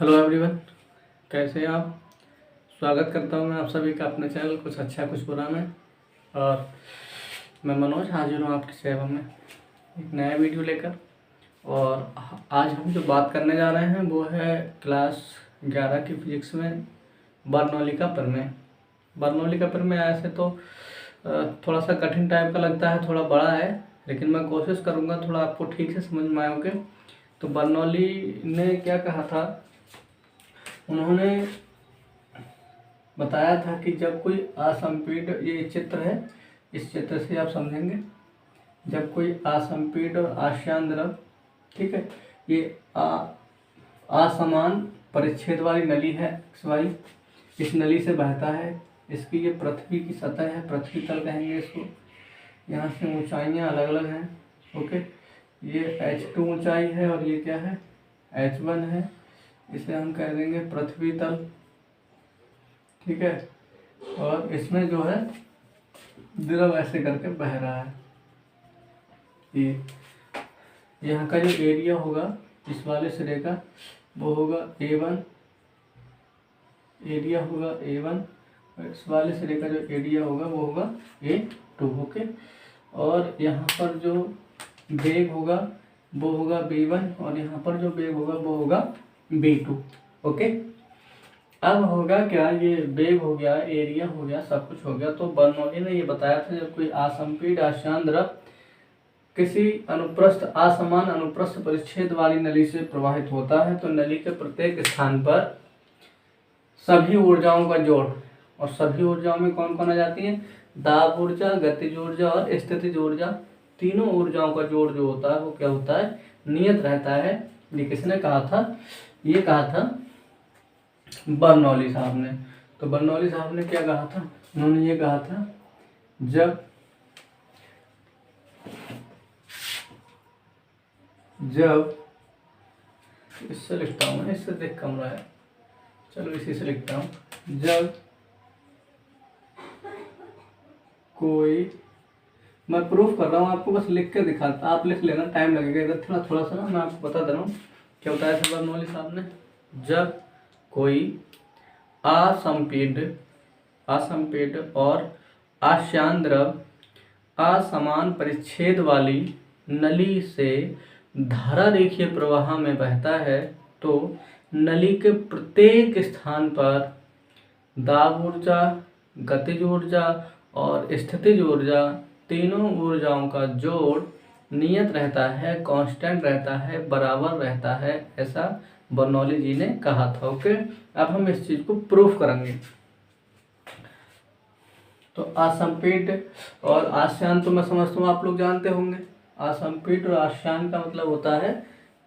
Hello everyone, कैसे हैं आप। स्वागत करता हूं मैं आप सभी का अपने चैनल कुछ अच्छा कुछ बुरा में। और मैं मनोज हाजिर हूं आपकी सेवा में एक नया वीडियो लेकर। और आज हम जो बात करने जा रहे हैं वो है क्लास 11 की फिजिक्स में बर्नौली का प्रमेय। बर्नौली का प्रमेय ऐसे तो थोड़ा सा कठिन टाइप का लगता है, थोड़ा बड़ा है, लेकिन मैं कोशिश करूँगा थोड़ा आपको ठीक से समझ में आए। तो बर्नौली ने क्या कहा था, उन्होंने बताया था कि जब कोई असंपीड, ये चित्र है, इस चित्र से आप समझेंगे, जब कोई असंपीड और आश्यान द्रव, ठीक है, ये असमान परिच्छेद वाली नली है XY, इस नली से बहता है। इसकी ये पृथ्वी की सतह है, पृथ्वी तल कहेंगे इसको। यहाँ से ऊंचाइयाँ अलग अलग हैं, ओके। ये H2 ऊंचाई है और ये क्या है, H1 है। इसे हम कह देंगे पृथ्वी तल, ठीक है। और इसमें जो है द्रव ऐसे करके बह रहा है। ये यहाँ का जो एरिया होगा इस वाले सिरे का वो होगा A1, एरिया होगा A1, और इस वाले सिरे का जो एरिया होगा वो होगा A2, ओके। और यहाँ पर जो वेग होगा वो होगा B1, और यहाँ पर जो वेग होगा वो होगा B2, ओके। अब होगा क्या, ये वेग हो गया, एरिया हो गया, सब कुछ हो गया। तो बर्नौली ने ये बताया था जब कोई असंपीड आश्यान द्रव किसी अनुप्रस्थ असमान अनुप्रस्थ परिच्छेद वाली नली से प्रवाहित होता है तो नली के प्रत्येक स्थान पर सभी ऊर्जाओं का जोड़, और सभी ऊर्जाओं में कौन कौन आ जाती है, दाब ऊर्जा, गतिज ऊर्जा और स्थितिज ऊर्जा, तीनों ऊर्जाओं का जोड़ जो होता है वो क्या होता है, नियत रहता है। ये किसने कहा था, ये कहा था बर्नौली साहब ने। तो बर्नौली साहब ने क्या कहा था, उन्होंने ये कहा था जब इससे लिखता हूँ मैं, इससे देख कम रहा है, चलो इसी से लिखता हूँ। जब कोई, मैं प्रूफ कर रहा हूँ आपको, बस लिख के दिखाता, आप लिख लेना, टाइम लगेगा इधर थोड़ा थोड़ा सा ना, मैं आपको बता दे रहा हूँ क्या बताया था बर्नौली साहब ने। जब कोई असंपीड और आश्यान द्रव असमान परिच्छेद वाली नली से धारा रेखीय प्रवाह में बहता है तो नली के प्रत्येक स्थान पर दाब ऊर्जा, गतिज ऊर्जा और स्थितिज ऊर्जा, तीनों ऊर्जाओं का जोड़ नियत रहता है, कांस्टेंट रहता है, बराबर रहता है, ऐसा बर्नौली जी ने कहा था, ओके। अब हम इस चीज को प्रूफ करेंगे। तो असंपीड और आश्यान तो मैं समझता हूँ आप लोग जानते होंगे। असंपीड और आश्यान का मतलब होता है,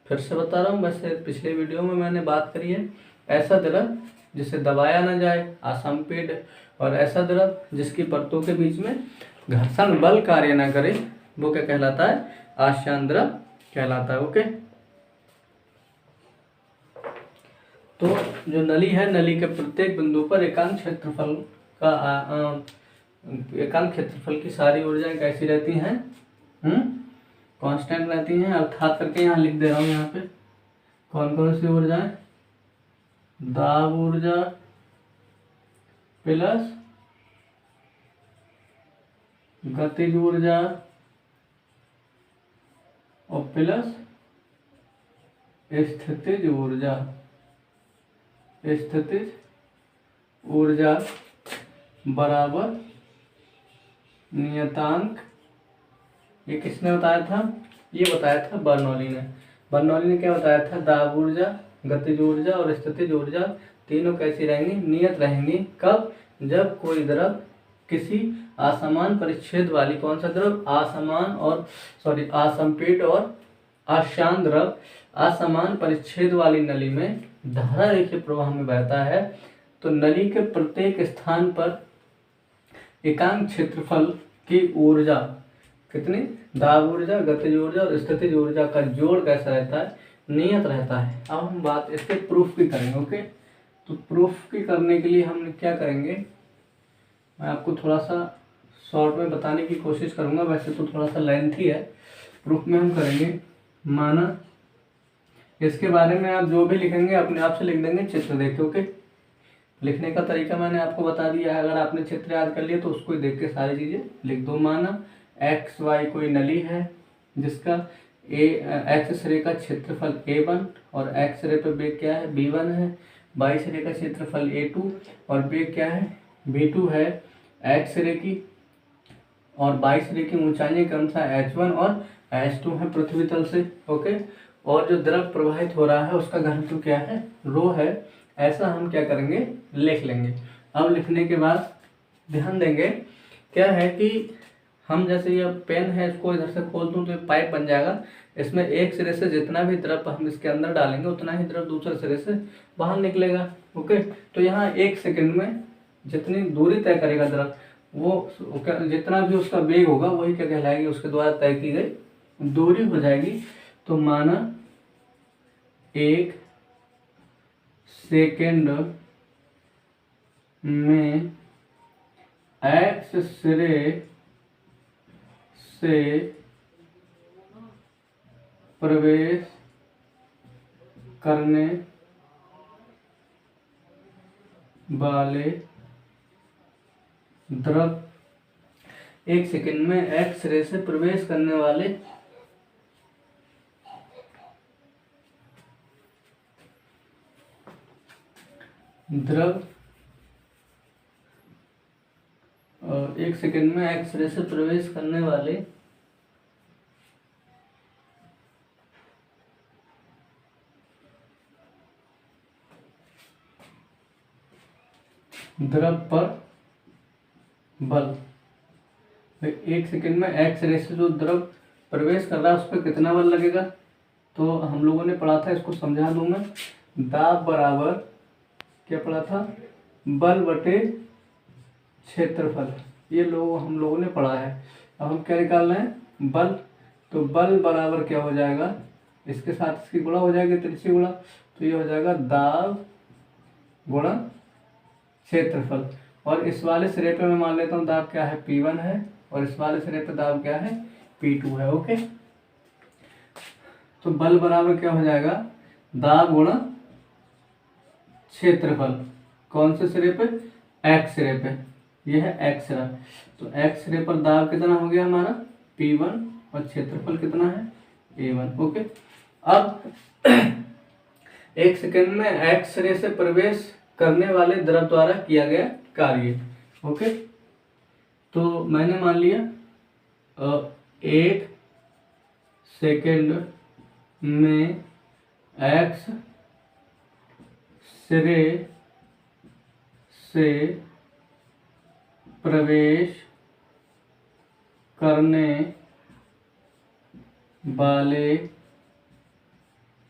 फिर से बता रहा हूँ, वैसे पिछले वीडियो में मैंने बात करी है, ऐसा द्रव जिसे दबाया ना जाए असंपीड, और ऐसा द्रव जिसकी परतों के बीच में घर्षण बल कार्य ना करे वो क्या कहलाता है, आश्यान द्रव कहलाता है, ओके। तो जो नली है, नली के प्रत्येक बिंदु पर एकांक क्षेत्रफल की सारी ऊर्जाएं कैसी रहती हैं, कांस्टेंट रहती हैं। अर्थात करके यहाँ लिख दे रहा हूँ, यहाँ पे कौन कौन सी ऊर्जाएं, दाब ऊर्जा प्लस गतिज ऊर्जा और प्लस स्थितिज ऊर्जा। स्थितिज ऊर्जा बराबर नियतांक, ये किसने बताया था, ये बताया था बर्नौली ने। बर्नौली ने क्या बताया था, दाब ऊर्जा, गतिज ऊर्जा और स्थितिज ऊर्जा तीनों कैसी रहेंगी, नियत रहेंगी। कब, जब कोई द्रव किसी असमान परिच्छेद वाली, कौन सा द्रव, असंपीड और आश्यान द्रव असमान परिच्छेद वाली नली में धारा रेखीय प्रवाह में बहता है तो नली के प्रत्येक स्थान पर एकांक क्षेत्रफल की ऊर्जा कितनी, दाब ऊर्जा, गतिज ऊर्जा और स्थितिज ऊर्जा का जोड़ कैसा रहता है, नियत रहता है। अब हम बात इसके प्रूफ की करेंगे, ओके। तो प्रूफ की करने के लिए हम क्या करेंगे, मैं आपको थोड़ा सा शॉर्ट में बताने की कोशिश करूंगा, वैसे तो थोड़ा सा लेंथी है। प्रूफ में हम करेंगे, माना इसके बारे में आप जो भी लिखेंगे अपने आप से लिख देंगे चित्र देख के। ओके, लिखने का तरीका मैंने आपको बता दिया है। अगर आपने चित्र याद कर लिया तो उसको ही देख के सारी चीज़ें लिख दो। माना एक्स वाई कोई नली है जिसका एक्स सिरे का क्षेत्रफल A1 और एक्स सिरे पे बेग क्या है B1 है, वाई सिरे का क्षेत्रफल A2 और बेग क्या है B2 है। एक्स सिरे की और वाई सिरे की ऊंचाई क्रमशः H1 और H2 है पृथ्वी तल से। ओके, और जो द्रव प्रवाहित हो रहा है उसका घनत्व क्या है रो है। ऐसा हम क्या करेंगे लिख लेंगे। अब लिखने के बाद ध्यान देंगे क्या है कि हम जैसे ये पेन है इसको इधर से खोल दूं तो ये पाइप बन जाएगा। इसमें एक सिरे से जितना भी द्रव हम इसके अंदर डालेंगे उतना ही द्रव दूसरे सिरे से बाहर निकलेगा। ओके, तो यहाँ 1 सेकंड में जितनी दूरी तय करेगा द्रव वो जितना भी उसका वेग होगा वही क्या कहलाएगी उसके द्वारा तय की गई दूरी हो जाएगी। तो माना 1 सेकंड में एक्स सिरे से प्रवेश करने वाले द्रव 1 सेकंड में एक्स रे से प्रवेश करने वाले द्रव 1 सेकंड में एक्स रे से प्रवेश करने वाले द्रव पर बल। 1 सेकंड में एक्स रे से जो द्रव प्रवेश कर रहा है उस पर कितना बल लगेगा तो हम लोगों ने पढ़ा था, इसको समझा दूं मैं। दाब बराबर क्या पढ़ा था बल बटे क्षेत्रफल, ये हम लोगों ने पढ़ा है। अब हम क्या निकाल रहे हैं बल, तो बल बराबर क्या हो जाएगा इसके साथ इसकी गुणा हो जाएगी त्रिज्यीय गुणा, तो ये हो जाएगा दाब गुणा क्षेत्रफल। और इस वाले सिरे पे मैं मान लेता हूँ दाब क्या है P1 है और इस वाले सिरे पे दाब क्या है P2 है। ओके, तो बल बराबर क्या हो जाएगा दाब गुणा क्षेत्रफल। कौन से सिरे पे एक्स सिरे पे, यह है एक्स सिरा, तो एक्स सिरे पर दाब कितना हो गया हमारा P1 और क्षेत्रफल कितना है A1। ओके, अब 1 सेकंड में एक्स सिरे से प्रवेश करने वाले द्रव द्वारा किया गया कार्य। ओके, तो मैंने मान लिया 1 सेकंड में एक्स सिरे से प्रवेश करने वाले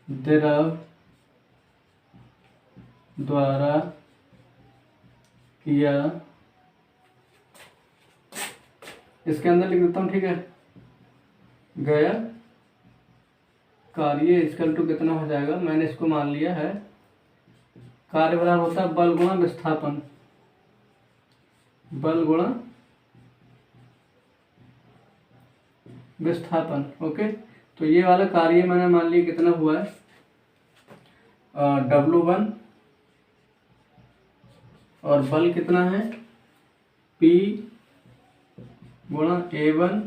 द्रव द्वारा किया, इसके अंदर लिख देता हूँ, ठीक है, गया कार्य इक्वल टू कितना हो जाएगा, मैंने इसको मान लिया है कार्य बराबर होता है बल गुणा विस्थापन, बल गुणा विस्थापन। ओके, तो ये वाला कार्य मैंने मान लिया कितना हुआ है W1 और बल कितना है P गुणा A1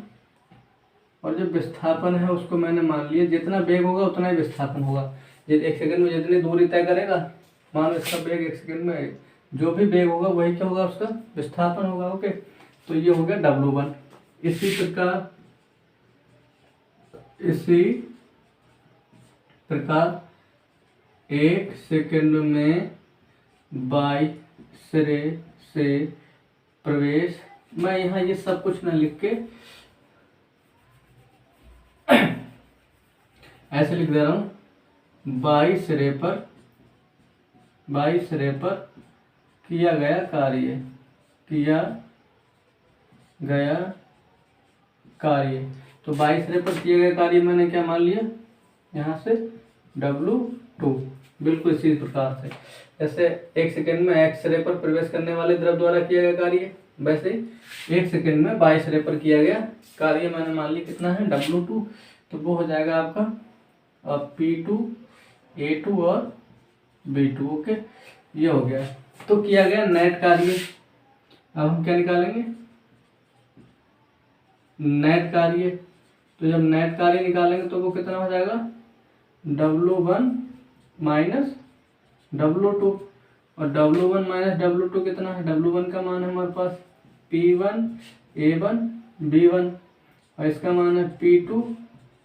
और जो विस्थापन है उसको मैंने मान लिया जितना वेग होगा उतना ही विस्थापन होगा। 1 सेकंड में जितनी दूरी तय करेगा, मान लो इसका वेग 1 सेकंड में जो भी वेग होगा वही क्या होगा उसका विस्थापन होगा। ओके, तो ये हो गया W1। इसी प्रकार 1 सेकंड में बाई सिरे से प्रवेश, मैं यहाँ ये सब कुछ ना लिख के ऐसे लिख दे रहा हूँ, बाई सिरे पर किया गया कार्य, तो बाई सिरे पर किया गया कार्य मैंने क्या मान लिया यहाँ से W2। बिल्कुल इसी प्रकार से जैसे 1 सेकंड में एक्स सिरे पर प्रवेश करने वाले द्रव द्वारा किया गया कार्य, वैसे 1 सेकंड में बाई सिरे पर किया गया कार्य मैंने मान लिया कितना है W2, तो वो हो जाएगा आपका P2 A2 और B2। ओके, ये हो गया। तो किया गया नेट कार्य। अब हम क्या निकालेंगे, नेट कार्य। तो जब नेट कार्य निकालेंगे तो वो कितना हो जाएगा, W1 माइनस W2। और W1 माइनस W2 कितना है, W1 का मान है हमारे पास P1 A1 B1 और इसका मान है P2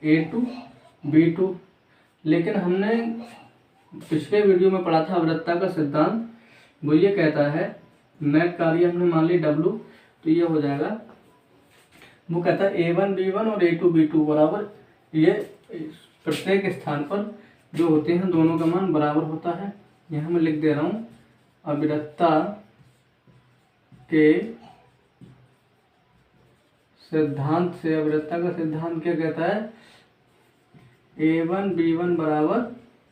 A2 B2। लेकिन हमने पिछले वीडियो में पढ़ा था अवृत्तता का सिद्धांत, वो ये कहता है नेट कार्य हमने मान ली W, तो ये हो जाएगा, वो कहता है A1 B1 और A2 B2 बराबर, ये प्रत्येक स्थान पर जो होते हैं दोनों का मान बराबर होता है। यहाँ मैं लिख दे रहा हूँ, अवृत्तता के सिद्धांत से, अवृत्तता का सिद्धांत क्या कहता है, A1 B1 बराबर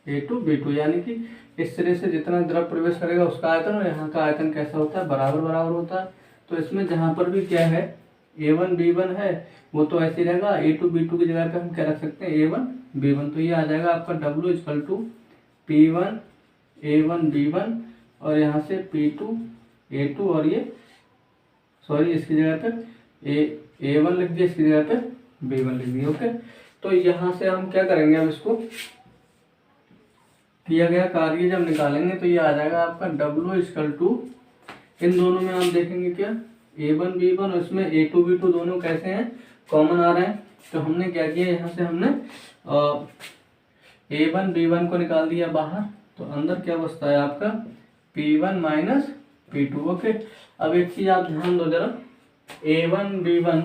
A2 B2, यानी कि इस तरह से जितना द्रव प्रवेश करेगा उसका आयतन और यहाँ का आयतन कैसा होता है, बराबर बराबर होता है। तो इसमें जहाँ पर भी क्या है A1 B1 है वो तो ऐसे रहेगा, A2 B2 की जगह पे हम क्या रख सकते हैं A1 B1। तो ये आ जाएगा आपका W equal to P1 A1 B1 और यहाँ से P2 A2 और ये सॉरी इसकी जगह पे A1 लिख दिया, इसकी जगह पे B1 लिख दिया। ओके, तो यहाँ से हम क्या करेंगे, अब इसको किया गया कार्य जब निकालेंगे तो ये आ जाएगा आपका W इक्वल टू, इन दोनों में आप देखेंगे क्या A1 B1 और इसमें A2 B2 दोनों कैसे हैं, कॉमन आ रहे हैं। तो हमने क्या किया, यहाँ से हमने A1 B1 को निकाल दिया बाहर, तो अंदर क्या बचता है आपका P1 माइनस P2। ओके, अब एक चीज़ आप ध्यान दो जरा, A1 B1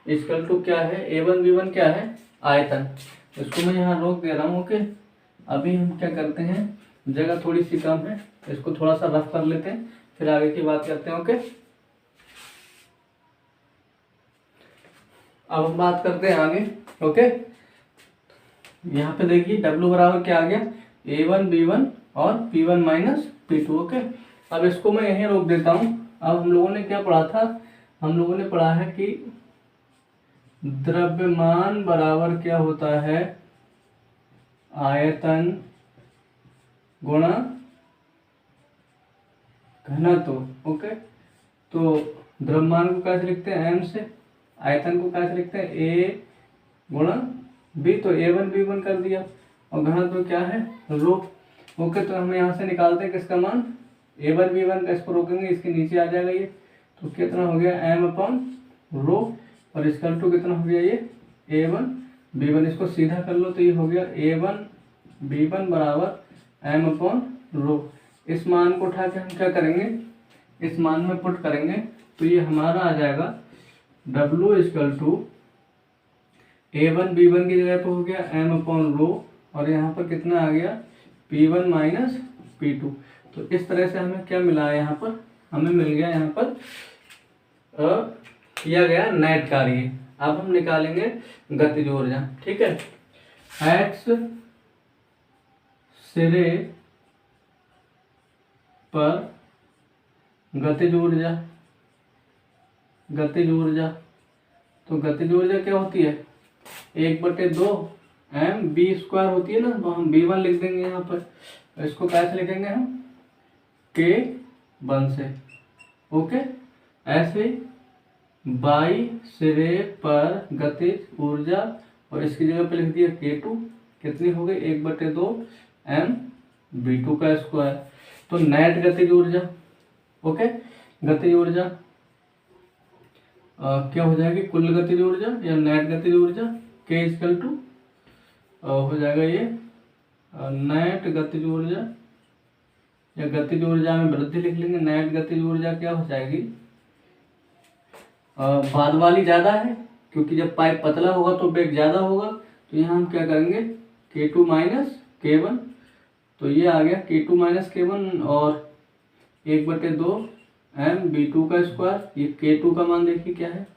इक्वल टू क्या है, A1 B1 क्या है, आयतन। इसको मैं यहाँ रोक दे रहा हूँ। ओके, अभी हम क्या करते हैं, जगह थोड़ी सी कम है, इसको थोड़ा सा रफ कर लेते हैं, फिर आगे की बात करते हैं। ओके, अब हम बात करते हैं आगे। ओके, यहाँ पे देखिए W बराबर क्या आ गया, A1 B1 और P1 माइनस P2। ओके, अब इसको मैं यहीं रोक देता हूँ। अब हम लोगों ने क्या पढ़ा था, हम लोगों ने पढ़ा है कि द्रव्यमान बराबर क्या होता है, आयतन गुणा घनत्व। ओके, तो द्रव्यमान को कैसे लिखते हैं M से, आयतन को कैसे लिखते हैं A गुणा B, तो A1 B1 कर दिया और घनत्व क्या है रो। ओके, तो हम यहाँ से निकालते हैं किसका मान, A1 B1 का, इसको रोकेंगे इसके नीचे आ जाएगा ये, तो कितना हो गया M अपॉन रो और इसका टू कितना हो गया ये A1 B1, इसको सीधा कर लो तो ये हो गया A1 B1 बराबर M अपॉन रो। इस मान को उठा के हम क्या करेंगे, इस मान में पुट करेंगे तो ये हमारा आ जाएगा W equal to A1 B1 की जगह पे हो गया M अपॉन रो और यहाँ पर कितना आ गया P1 माइनस P2। तो इस तरह से हमें क्या मिला है, यहाँ पर हमें मिल गया यहाँ पर किया गया नेट कार्य। अब हम निकालेंगे गतिज ऊर्जा। ठीक है, एक्स सिरे पर गतिज ऊर्जा, गतिज ऊर्जा, तो गतिज ऊर्जा क्या होती है 1/2 mv² होती है ना, तो हम v1 लिख देंगे यहाँ पर, इसको कैसे लिखेंगे हम k1 से। ओके, ऐसे बाई सिरे पर गतिज ऊर्जा और इसकी जगह पे लिख दिया k2, कितनी हो गई 1/2 mv²। तो नेट गतिज ऊर्जा, ओके, गतिज ऊर्जा क्या हो जाएगी, कुल गतिज ऊर्जा या नेट गतिज ऊर्जा k इक्वल टू हो जाएगा ये नेट गतिज ऊर्जा या गतिज ऊर्जा में वृद्धि लिख लेंगे। नेट गतिज ऊर्जा क्या हो जाएगी, बाद वाली ज़्यादा है क्योंकि जब पाइप पतला होगा तो वेग ज़्यादा होगा, तो यहाँ हम क्या करेंगे k2 माइनस k1, तो ये आ गया k2 माइनस k1 और 1/2 mv²। ये k2 का मान देखिए क्या है,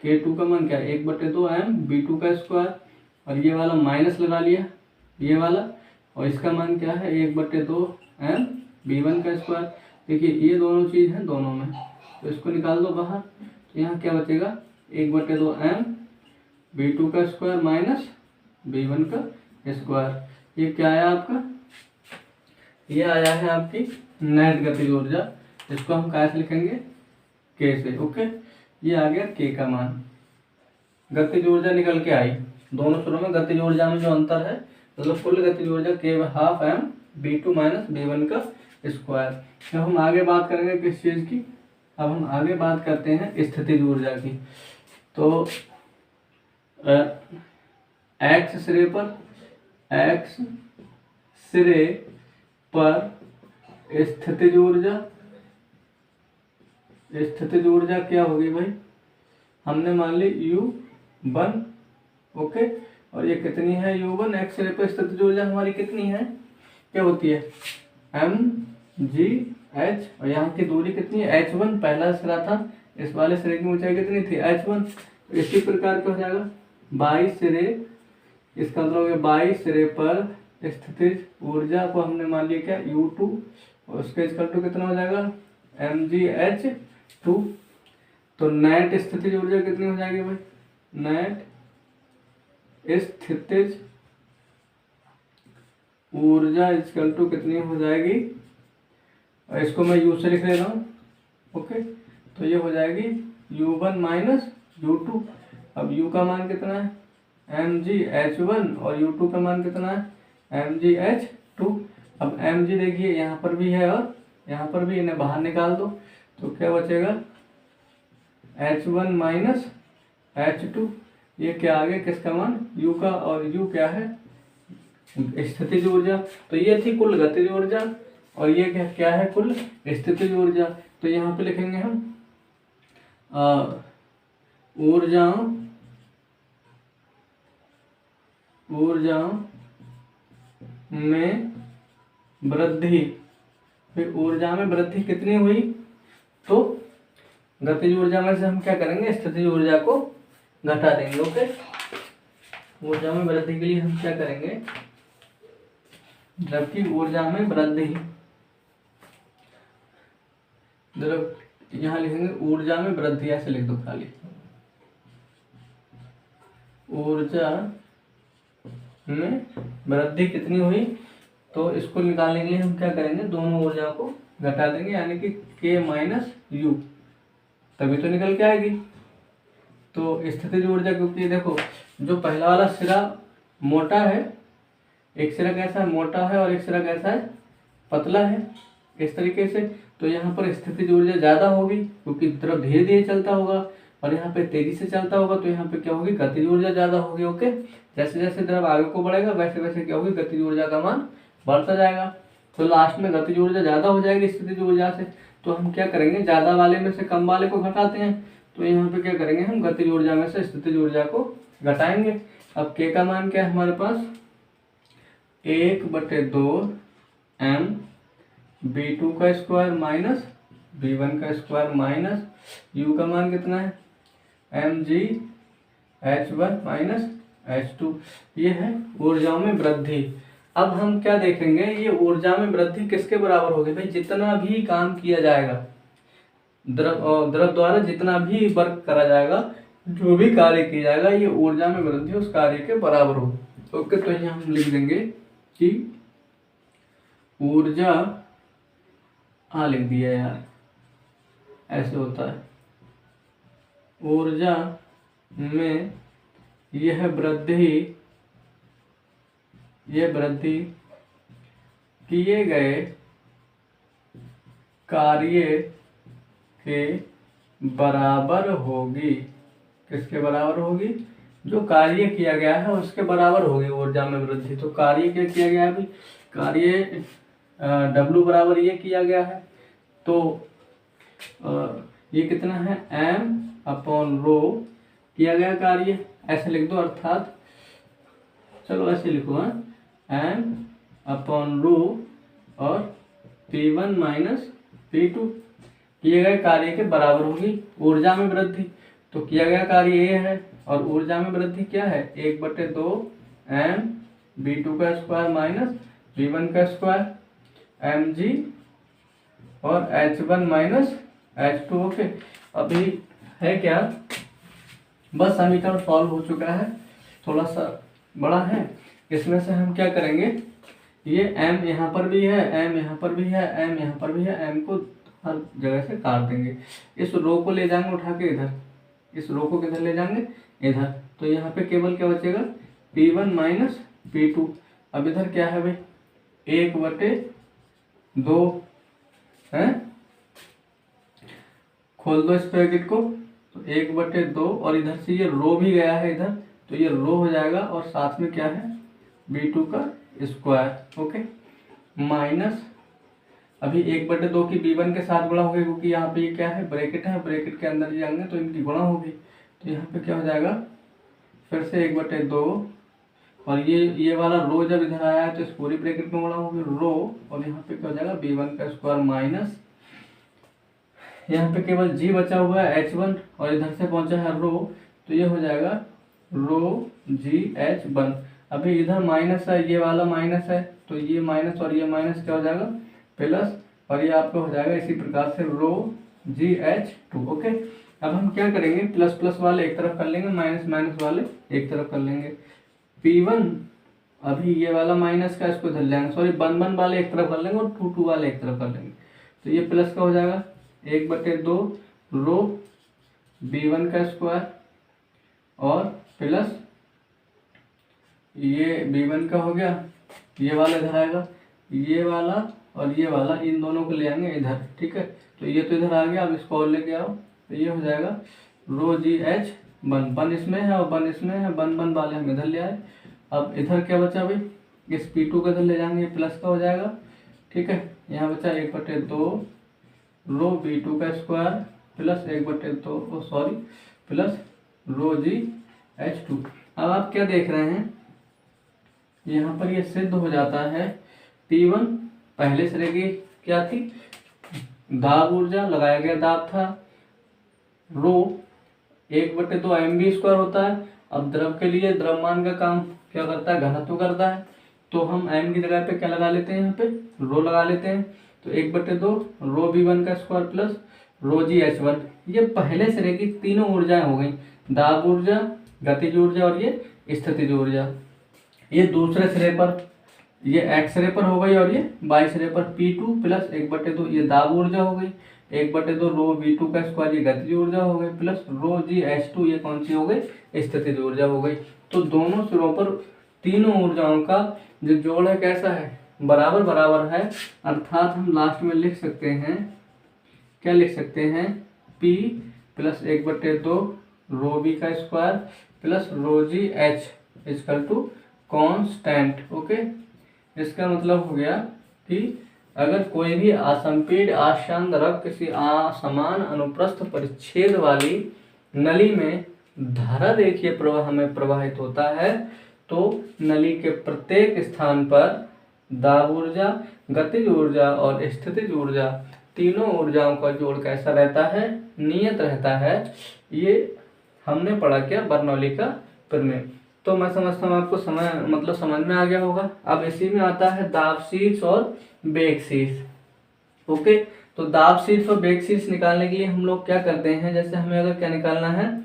k2 का मान क्या है 1/2 mv², और ये वाला माइनस लगा लिया ये वाला, और इसका मान क्या है 1/2 mv²। देखिए ये दोनों चीज़ हैं दोनों में, तो इसको निकाल दो बाहर, तो यहाँ क्या बचेगा 1/2 mv² माइनस v1²। ये क्या है आपका ये आया है आपकी नेट गतिज ऊर्जा, इसको हम कैसे लिखेंगे, के से। ओके, ये आ गया के का मान। गतिज ऊर्जा निकल के आई, दोनों सूत्रों में गतिज ऊर्जा में जो अंतर है, मतलब कुल गतिज ऊर्जा के half M B2 minus B1 का स्क्वायर। अब हम आगे बात करेंगे किस चीज़ की, अब हम आगे बात करते हैं स्थितिज ऊर्जा की। तो एक्स सिरे पर स्थितिज ऊर्जा क्या होगी भाई, हमने मान ली U1। ओके, और ये कितनी है U1, एक्स रे पर स्थितिज ऊर्जा हमारी कितनी है, क्या होती है mgh, और यहाँ की दूरी कितनी है h1, पहला सिरा था, इस वाले सिरे की ऊंचाई कितनी थी h1। तो इसी प्रकार क्या हो जाएगा, बाई सिरे, इसका मतलब हो गया बाई सिरे पर स्थितिज ऊर्जा को हमने मान लिया क्या U2, और उसके इक्वल टू कितना हो जाएगा mgh2। तो नेट स्थितिज ऊर्जा कितनी हो जाएगी भाई, नेट स्थितिज ऊर्जा इक्वल टू कितनी हो जाएगी, और इसको मैं U से लिख ले रहा हूँ। ओके, तो ये हो जाएगी U1 माइनस U2। अब U का मान कितना है mgh1 और U2 का मान कितना है mgh2। अब mg देखिए यहाँ पर भी है और यहाँ पर भी, इन्हें बाहर निकाल दो तो क्या बचेगा h1 माइनस h2। ये क्या आ गया, किसका मान, U का, और U क्या है स्थितिज ऊर्जा। तो ये थी कुल गतिज ऊर्जा, और ये क्या है कुल स्थितिज ऊर्जा। तो यहाँ पे लिखेंगे हम ऊर्जाओं में वृद्धि। फिर ऊर्जा में वृद्धि कितनी हुई, तो गतिज ऊर्जा में से हम क्या करेंगे, स्थितिज ऊर्जा को घटा देंगे। ओके, ऊर्जा में वृद्धि के लिए हम क्या करेंगे, जबकि ऊर्जा में वृद्धि, यहाँ लिखेंगे ऊर्जा में वृद्धि, ऐसे लिख दो खाली, ऊर्जा में वृद्धि कितनी हुई। तो इसको निकालने के लिए हम क्या करेंगे, दोनों ऊर्जा को घटा देंगे, यानी कि K माइनस U, तभी तो निकल के आएगी। तो स्थितिज ऊर्जा, क्योंकि देखो जो पहला वाला सिरा मोटा है, एक सिरा कैसा है मोटा है और एक सिरा कैसा है पतला है, इस तरीके से। तो यहाँ पर स्थितिज ऊर्जा ज़्यादा होगी क्योंकि द्रव धीरे धीरे चलता होगा, और यहाँ पे तेजी से चलता होगा, तो यहाँ पे क्या होगी, गतिज ऊर्जा ज़्यादा होगी। ओके, जैसे जैसे द्रव आगे को बढ़ेगा वैसे वैसे क्या होगी, गतिज ऊर्जा का मान बढ़ता जाएगा। तो लास्ट में गतिज ऊर्जा ज़्यादा हो जाएगी स्थितिज ऊर्जा से। तो हम क्या करेंगे, ज़्यादा वाले में से कम वाले को घटाते हैं, तो यहाँ पे क्या करेंगे, हम गतिज ऊर्जा में से स्थितिज ऊर्जा को घटाएंगे। अब K का मान क्या है हमारे पास, 1/2 m B2 का स्क्वायर माइनस B1 का स्क्वायर माइनस U का मान कितना है mgh1 माइनस h2। ये है ऊर्जाओं में वृद्धि। अब हम क्या देखेंगे, ये ऊर्जा में वृद्धि किसके बराबर होगी भाई, जितना भी काम किया जाएगा, द्रव द्वारा जितना भी वर्क करा जाएगा, जो भी कार्य किया जाएगा, ये ऊर्जा में वृद्धि उस कार्य के बराबर होगी। ओके, तो यहाँ हम लिख देंगे कि ऊर्जा, लिख दिया यार, ऐसे होता है, ऊर्जा में यह वृद्धि किए गए कार्य के बराबर होगी। किसके बराबर होगी, जो कार्य किया गया है उसके बराबर होगी ऊर्जा में वृद्धि। तो कार्य क्या किया गया है भाई, कार्य W बराबर ये किया गया है, तो ये कितना है m/ρ किया गया कार्य, ऐसे लिख दो। अर्थात चलो ऐसे लिखो, m/ρ और P1 माइनस P2 किए गए कार्य के बराबर होगी ऊर्जा में वृद्धि। तो किया गया कार्य ये है, और ऊर्जा में वृद्धि क्या है, 1/2 m B2 का स्क्वायर माइनस B1 का स्क्वायर mg और h1 माइनस h2। ओके, अभी है क्या, बस समीकरण सॉल्व हो चुका है, थोड़ा सा बड़ा है। इसमें से हम क्या करेंगे, ये m यहाँ पर भी है, m यहाँ पर भी है, m यहाँ पर भी है, m को हर जगह से काट देंगे। इस रो को ले जाएंगे उठा के इधर, इस रो को किधर ले जाएंगे, इधर। तो यहाँ पे केवल क्या बचेगा, P1 माइनस P2। अब इधर क्या है भाई, 1/2 है, खोल दो इस ब्रैकेट को, तो 1/2 और इधर से ये रो भी गया है इधर, तो ये रो हो जाएगा और साथ में क्या है, B2 का स्क्वायर। ओके, माइनस अभी 1/2 की B1 के साथ गुणा होगी, क्योंकि यहाँ पे ये क्या है, ब्रैकेट है, ब्रैकेट के अंदर जाएंगे तो इनकी गुणा होगी। तो यहाँ पे क्या हो जाएगा, फिर से 1/2 और ये वाला रो जब इधर आया है तो इस पूरी ब्रैकेट में गुणा होगी रो, और यहाँ पे क्या हो जाएगा, B1 का स्क्वायर माइनस यहाँ पे केवल g बचा हुआ है h1 और इधर से पहुंचा है रो, तो ये हो जाएगा रो GH1। अभी इधर माइनस है, ये वाला माइनस है, तो ये माइनस और ये माइनस क्या हो जाएगा, प्लस, और ये आपको हो जाएगा इसी प्रकार से रो GH2। ओके, अब हम क्या करेंगे, प्लस प्लस वाले एक तरफ कर लेंगे, माइनस माइनस वाले एक तरफ कर लेंगे। P1 अभी ये वाला माइनस का इसको धर लेंगे, सॉरी 1 वाले एक तरफ कर लेंगे और 2 वाले एक तरफ कर लेंगे। तो ये प्लस का हो जाएगा 1/2 रो B1 का स्क्वायर और प्लस ये B1 का हो गया, ये वाला इधर आएगा, ये वाला और ये वाला, इन दोनों को ले आएंगे इधर। ठीक है, तो ये तो इधर आ गया, अब इसको और लेके आओ, तो ये हो जाएगा रो GH1। 1 इसमें है और 1 इसमें है, 1 वाले हम इधर ले आए। अब इधर क्या बचा भाई, इस P2 को इधर ले जाएंगे, प्लस का हो जाएगा। ठीक है, यहाँ बचा 1/2 रो B2 का स्क्वायर प्लस 1/2 सॉरी प्लस रो GH2। अब आप क्या देख रहे हैं, यहाँ पर ये सिद्ध हो जाता है P1 पहले सिरे की क्या थी, दाब ऊर्जा, लगाया गया दाब था, रो 1/2 mv² होता है। अब द्रव के लिए द्रव्यमान का काम क्या करता है, घनत्व करता है, तो हम m की जगह पे क्या लगा लेते हैं, यहाँ पे रो लगा लेते हैं। तो 1/2 रो B1 का स्क्वायर प्लस रो GH1। ये पहले सिरे की तीनों ऊर्जाएं हो गई, दाब ऊर्जा, गतिज ऊर्जा और ये स्थितिज ऊर्जा। ये दूसरे सिरे पर, ये एक्स सिरे पर हो गई और ये वाई सिरे पर P2 प्लस 1/2 ये दाब ऊर्जा हो गई, 1/2 रो B2 का स्क्वायर ये गतिज ऊर्जा हो गई, प्लस रो GH2 ये कौन सी हो गई, स्थितिज ऊर्जा हो गई। तो दोनों सिरों पर तीनों ऊर्जाओं का जो जोड़ है कैसा है, बराबर बराबर है। अर्थात हम लास्ट में लिख सकते हैं, क्या लिख सकते हैं, P प्लस 1/2 रो B का square plus rho GH equal to constant. Okay, इसका मतलब हो गया कि अगर कोई भी असंपीड्य आशान द्रव किसी असमान अनुप्रस्थ परिच्छेद वाली नली में धारा रेखीय प्रवाह में प्रवाहित होता है, तो नली के प्रत्येक स्थान पर दाब ऊर्जा, गतिज ऊर्जा और स्थितिज ऊर्जा, तीनों ऊर्जाओं का जोड़ कैसा रहता है, नियत रहता है। ये हमने पढ़ा क्या, बर्नौली का प्रमेय। तो मैं समझता हूँ आपको समझ में आ गया होगा। अब इसी में आता है दाब शीर्ष और वेग शीर्ष। ओके, तो दाब शीर्ष और वेग शीर्ष निकालने के लिए हम लोग क्या करते हैं, जैसे हमें अगर क्या निकालना है,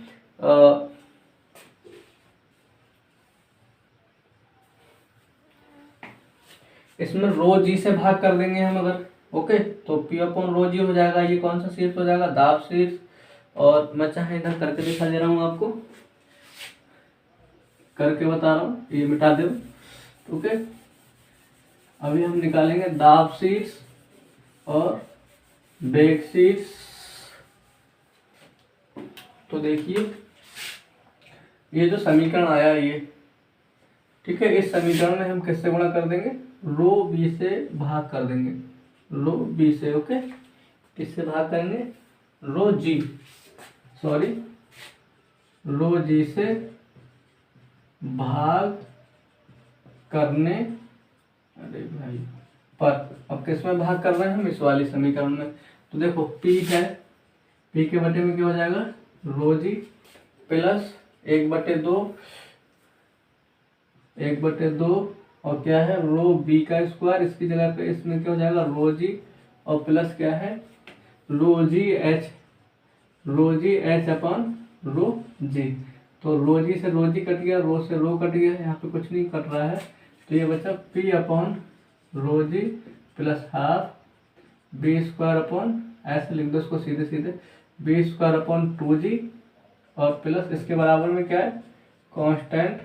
इसमें रो जी से भाग कर देंगे हम अगर। ओके, तो P/रो जी हो जाएगा, ये कौन सा शीर्ष हो जाएगा, दाब शीर्ष। और मैं चाहे इधर करके दिखा दे रहा हूँ आपको, करके बता रहा हूँ, ये मिटा दो। ओके, अभी हम निकालेंगे दाब शीर्ष और वेग शीर्ष। तो देखिए ये जो समीकरण आया ये, ठीक है, इस समीकरण में हम किससे गुणा कर देंगे, रो बी से भाग कर देंगे, रो बी से। ओके, किससे भाग करेंगे, रो जी, सॉरी रो जी से भाग करने, अरे भाई पर, अब किस में भाग कर रहे हैं हम, इस वाली समीकरण में। तो देखो P है, P के बटे में क्या हो जाएगा, रो जी प्लस 1/2 और क्या है, रो बी का स्क्वायर, इसकी जगह पे इसमें क्या हो जाएगा, रो जी और प्लस क्या है, रो जी एच अपॉन रो जी। तो रो जी से रो जी कट गया, रो से रो कट गया, यहाँ पे कुछ नहीं कट रहा है, तो ये बचा P/रो rho g plus half b square upon, ऐसे लिख दो इसको सीधे सीधे, बी स्क्वायर अपॉन 2g और प्लस इसके बराबर में क्या है कांस्टेंट,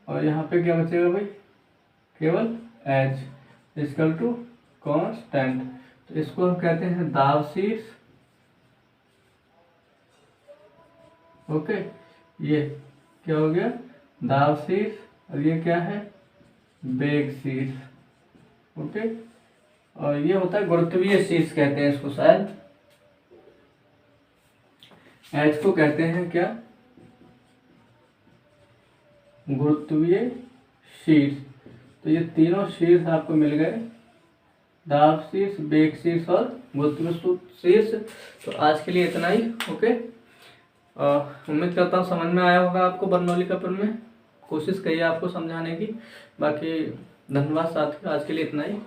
और यहाँ पे क्या बचेगा भाई केवल h इक्वल टू कांस्टेंट। तो इसको हम कहते हैं दाब शीर्ष। ओके, ये क्या हो गया दाब शीर्ष, और ये क्या है वेग शीर्ष। ओके, और ये होता है गुरुत्वीय शीर्ष कहते हैं इसको, शायद एच को कहते हैं क्या गुरुत्वीय शीर्ष। तो ये तीनों शीर्ष आपको मिल गए, दाब शीर्ष, वेग शीर्ष और गुरुत्वीय शीर्ष। तो आज के लिए इतना ही। ओके, उम्मीद करता हूँ समझ में आया होगा आपको बर्नौली का प्रमेय, कोशिश करिए आपको समझाने की। बाकी धन्यवाद साथियों, आज के लिए इतना ही।